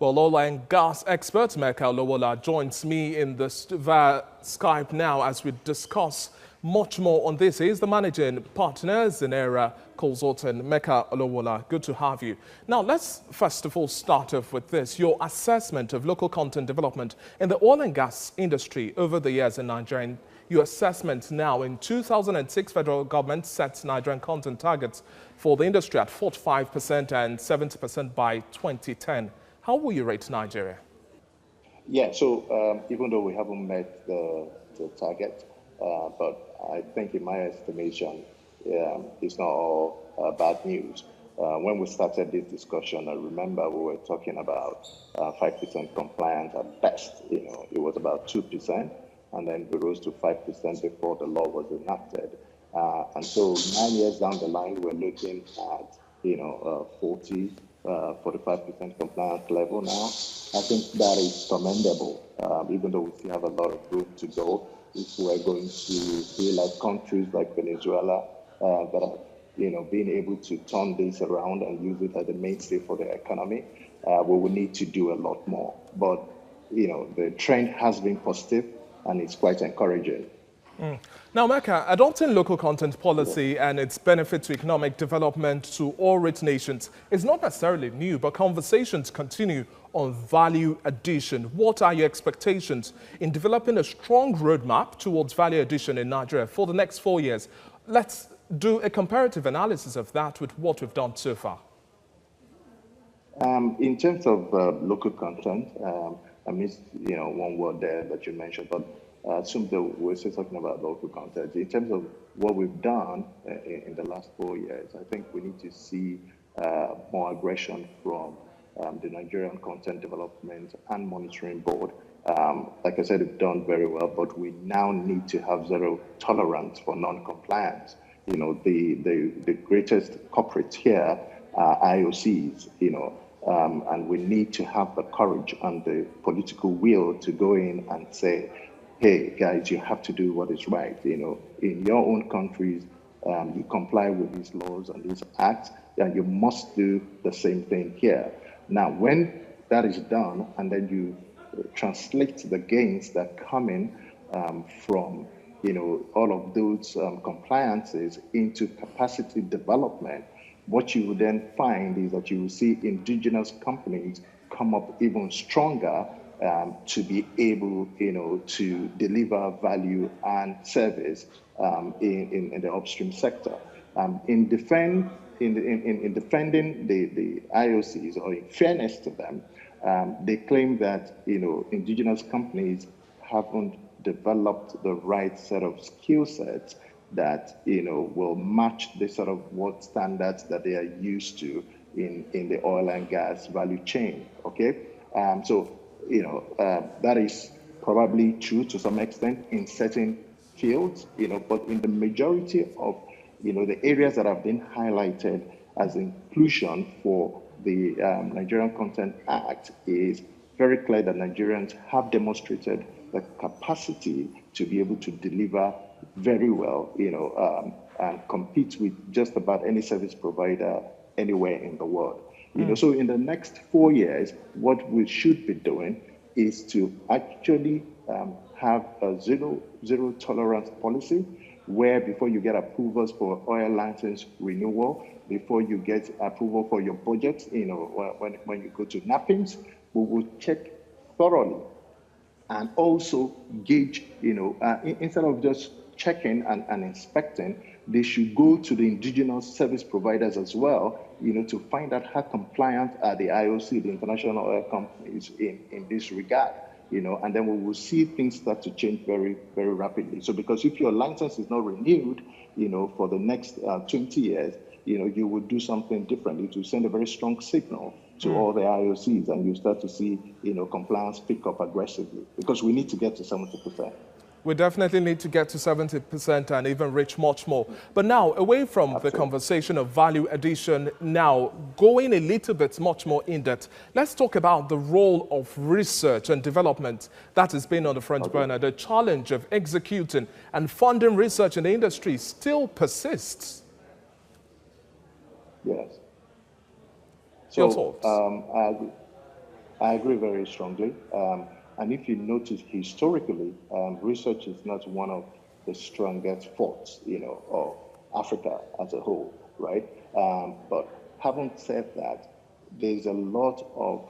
Well, oil and gas expert Mecca Olowola joins me in via Skype now as we discuss much more on this. He is the managing partner Zenera Consulting. Mecca Olowola, good to have you. Now, let's first of all start off with this. Your assessment of local content development in the oil and gas industry over the years in Nigeria. Your assessment now in 2006, federal government set Nigerian content targets for the industry at 45% and 70% by 2010. How will you rate Nigeria? Yeah, so even though we haven't met the target, but I think in my estimation, it's not all bad news. When we started this discussion, I remember we were talking about 5% compliance at best. You know, it was about 2%, and then we rose to 5% before the law was enacted. And so 9 years down the line, we're looking at 45% compliance level now. I think that is commendable, even though we still have a lot of room to go. If we're going to be like countries like Venezuela that are, being able to turn this around and use it as a mainstay for their economy, we will need to do a lot more. But, the trend has been positive and it's quite encouraging. Now, Mecca, adopting local content policy and its benefit to economic development to all rich nations is not necessarily new, but conversations continue on value addition. What are your expectations in developing a strong roadmap towards value addition in Nigeria for the next 4 years? Let's do a comparative analysis of that with what we've done so far. In terms of local content, I missed one word there that you mentioned, but assume that we're still talking about local content. In terms of what we've done in the last 4 years, I think we need to see more aggression from the Nigerian Content Development and Monitoring Board. Like I said, we've done very well, but we now need to have zero tolerance for non-compliance. The greatest culprits here are IOCs, and we need to have the courage and the political will to go in and say, hey, guys, you have to do what is right. In your own countries, you comply with these laws and these acts, and you must do the same thing here. Now, when that is done, and then you translate the gains that come in from, all of those compliances into capacity development, what you will then find is that you will see indigenous companies come up even stronger to be able, to deliver value and service in the upstream sector. In defending the IOCs, or in fairness to them, they claim that indigenous companies haven't developed the right set of skill sets that will match the sort of what standards that they are used to in the oil and gas value chain. Okay, so that is probably true to some extent in certain fields, but in the majority of, the areas that have been highlighted as inclusion for the Nigerian Content Act, is very clear that Nigerians have demonstrated the capacity to be able to deliver very well, and compete with just about any service provider anywhere in the world. So in the next 4 years, what we should be doing is to actually have a zero tolerance policy, where before you get approvals for oil license renewal, before you get approval for your budget, when you go to NAPIMS, we will check thoroughly and also gauge, instead of just checking and inspecting, they should go to the indigenous service providers as well, to find out how compliant are the IOC, the international oil companies, in this regard, and then we will see things start to change very, very rapidly. So because if your license is not renewed, for the next 20 years, you would do something different. It will send a very strong signal to all the IOCs, and you start to see, compliance pick up aggressively, because we need to get to 70%. We definitely need to get to 70% and even reach much more. But now, away from the conversation of value addition, now going a little bit much more in depth, let's talk about the role of research and development that has been on the front burner. The challenge of executing and funding research in the industry still persists. Yes. Your thoughts? I agree very strongly. And if you notice historically, research is not one of the strongest forts, of Africa as a whole, right? But having said that, there's a lot of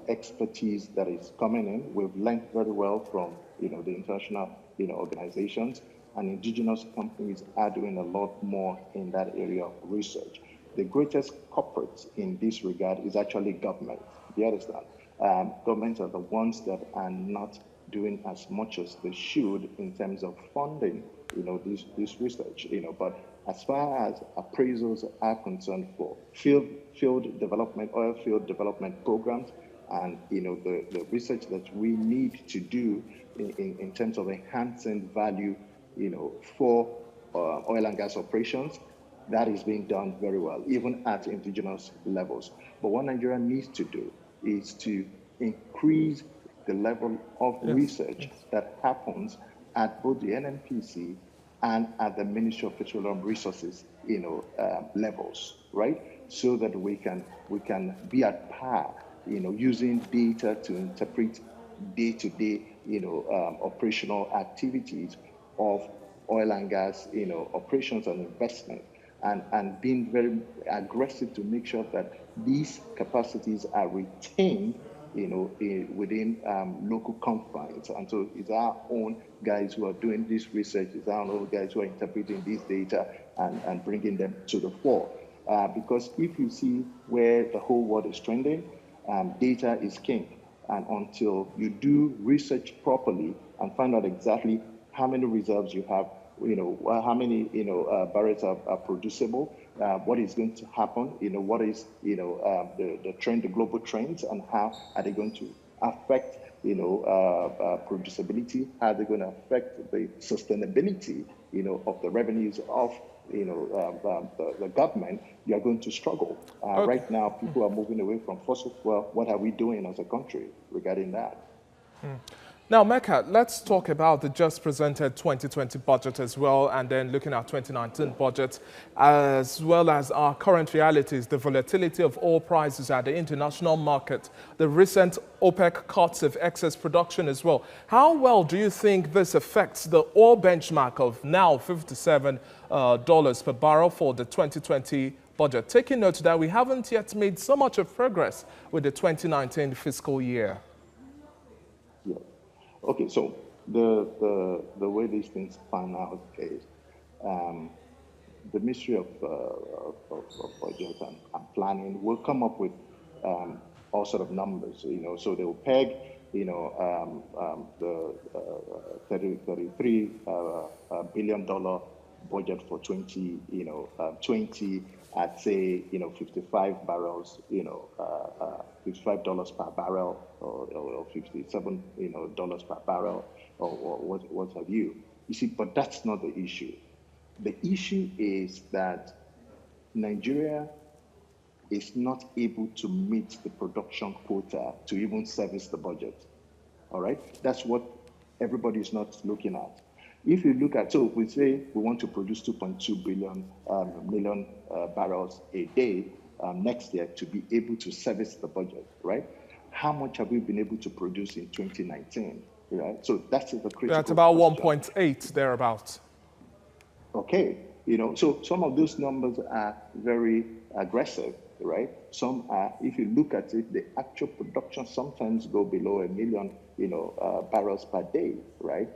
expertise that is coming in. We've learned very well from, the international, organizations, and indigenous companies are doing a lot more in that area of research. The greatest culprits in this regard is actually government. Do you understand? Governments are the ones that are not doing as much as they should in terms of funding, this research, But as far as appraisals are concerned for field development, oil field development programs, and the research that we need to do in terms of enhancing value, for oil and gas operations, that is being done very well, even at indigenous levels. But what Nigeria needs to do is to increase the level of research that happens at both the NNPC and at the Ministry of Petroleum Resources, levels, right? So that we can be at par, using data to interpret day-to-day, operational activities of oil and gas, operations and investment, and being very aggressive to make sure that these capacities are retained, within local confines. And so it's our own guys who are doing this research, it's our own guys who are interpreting this data and bringing them to the fore. Because if you see where the whole world is trending, data is king. And until you do research properly and find out exactly how many reserves you have, how many, barrels are producible, what is going to happen, what is, the trend, the global trends, and how are they going to affect, producibility, how are they going to affect the sustainability, of the revenues of, the government, you are going to struggle. Okay. Right now, people are moving away from fossil fuel. What are we doing as a country regarding that? Now, Mecca, let's talk about the just presented 2020 budget as well, and then looking at 2019 budget, as well as our current realities, the volatility of oil prices at the international market, the recent OPEC cuts of excess production as well. How well do you think this affects the oil benchmark of now $57 per barrel for the 2020 budget? Taking note that we haven't yet made so much of progress with the 2019 fiscal year. Yeah. Okay, so the way these things pan out is the Ministry of Budget and Planning will come up with all sort of numbers, so they will peg, the $33 billion budget for 2020 at say, 55 barrels, $55 per barrel or $57, dollars per barrel or what have you. You see, but that's not the issue. The issue is that Nigeria is not able to meet the production quota to even service the budget. All right? That's what everybody is not looking at. If you look at, so we say we want to produce 2.2 million barrels a day next year to be able to service the budget, right? How much have we been able to produce in 2019, right? So that's the critical That's about question. 1.8 thereabouts. Okay, so some of those numbers are very aggressive, right? Some are, if you look at it, the actual production sometimes go below 1 million, barrels per day, right?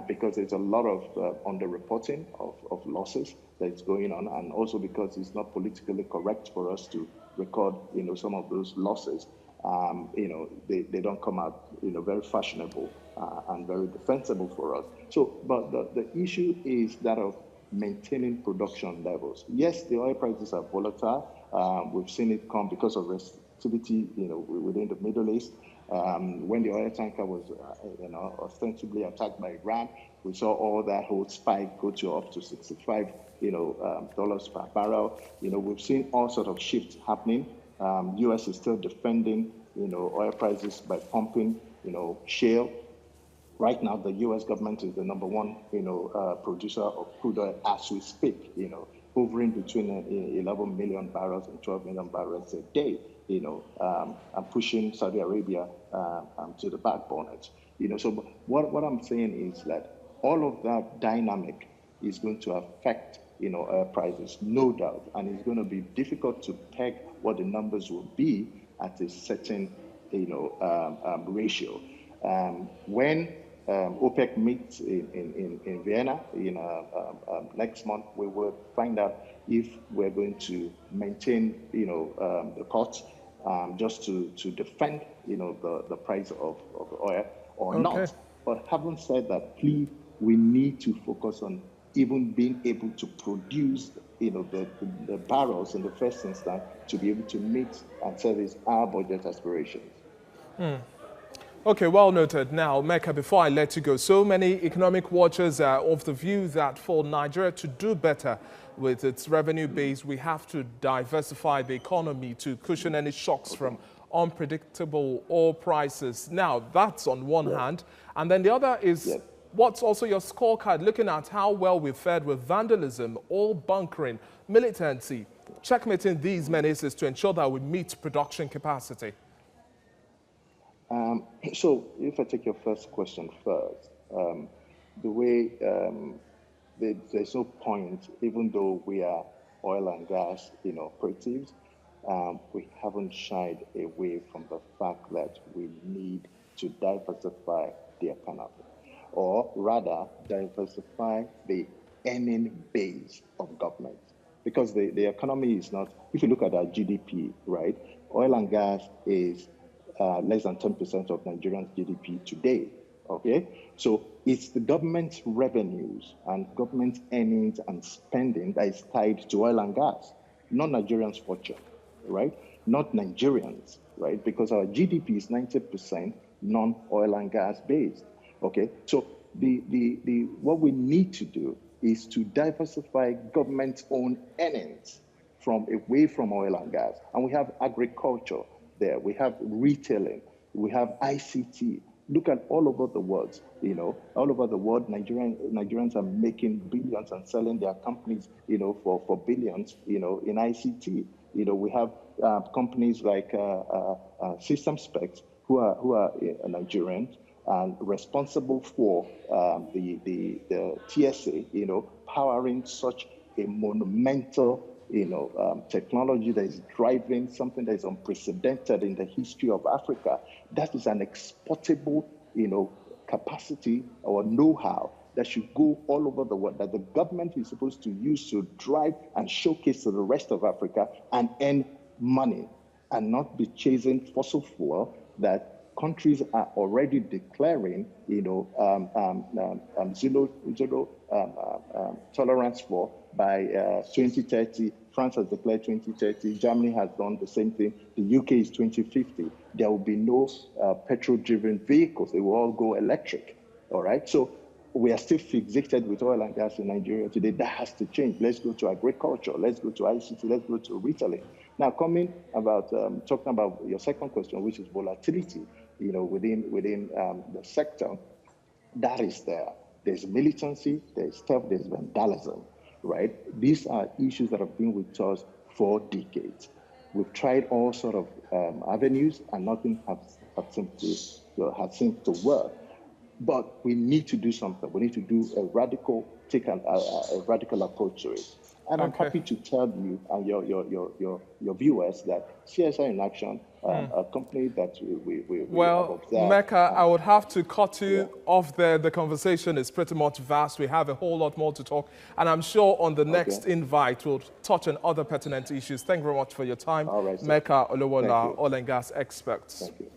Because there's a lot of underreporting of losses that's going on, and also because it's not politically correct for us to record, some of those losses. They don't come out, very fashionable and very defensible for us. So, but the issue is that of maintaining production levels. Yes, the oil prices are volatile. We've seen it come because of restrictivity, within the Middle East. When the oil tanker was, ostensibly attacked by Iran, we saw all that whole spike go to up to $65, dollars per barrel. We've seen all sort of shifts happening. U.S. is still defending, oil prices by pumping, shale. Right now, the U.S. government is the number one, producer of crude oil as we speak, hovering between 11 million barrels and 12 million barrels a day. and pushing Saudi Arabia to the back bonnet. So what I'm saying is that all of that dynamic is going to affect prices, no doubt, and it's going to be difficult to peg what the numbers will be at a certain ratio. When OPEC meets in Vienna next month, we will find out if we're going to maintain the cuts just to defend the price of oil or not. But having said that, please, we need to focus on even being able to produce the barrels in the first instance to be able to meet and service our budget aspirations. Okay, well noted. Now, Mecca, before I let you go, so many economic watchers are of the view that for Nigeria to do better with its revenue base, we have to diversify the economy to cushion any shocks from unpredictable oil prices. Now, that's on one hand. And then the other is, what's also your scorecard, looking at how well we fared with vandalism, oil bunkering, militancy, checkmating these menaces to ensure that we meet production capacity? So if I take your first question first, the way there's no point, even though we are oil and gas operatives, we haven't shied away from the fact that we need to diversify the economy, or rather diversify the earning base of government. Because the economy is not, if you look at our GDP, right, oil and gas is less than 10% of Nigeria's GDP today, okay? So it's the government's revenues and government earnings and spending that is tied to oil and gas, not Nigerians' fortune, right? Not Nigerians, right? Because our GDP is 90% non-oil and gas based, okay? So what we need to do is to diversify government's own earnings away from oil and gas. And we have agriculture there, we have retailing, we have ICT. Look at all over the world, all over the world, Nigerians are making billions and selling their companies, for billions, in ICT. We have companies like System Specs who are Nigerians and responsible for the TSA, powering such a monumental technology that is driving something that is unprecedented in the history of Africa. That is an exportable, capacity or know-how that should go all over the world, that the government is supposed to use to drive and showcase to the rest of Africa and earn money, and not be chasing fossil fuel that countries are already declaring, zero tolerance for by 2030. France has declared 2030. Germany has done the same thing. The UK is 2050. There will be no petrol-driven vehicles. They will all go electric. All right. So we are still fixated with oil and gas in Nigeria today. That has to change. Let's go to agriculture. Let's go to ICT. Let's go to retailing. Now, talking about your second question, which is volatility, within the sector, that is there. There's militancy, there's theft, there's vandalism, right? These are issues that have been with us for decades. We've tried all sort of avenues, and nothing has seemed to work. But we need to do something. We need to do a radical approach to it. And I'm happy to tell you and your viewers that CSI in Action, a company that we well, Mecca, I would have to cut you off there. The conversation is pretty much vast. We have a whole lot more to talk. And I'm sure on the next invite, we'll touch on other pertinent issues. Thank you very much for your time. All right, Mecca Olowola, oil and gas expert. Thank you.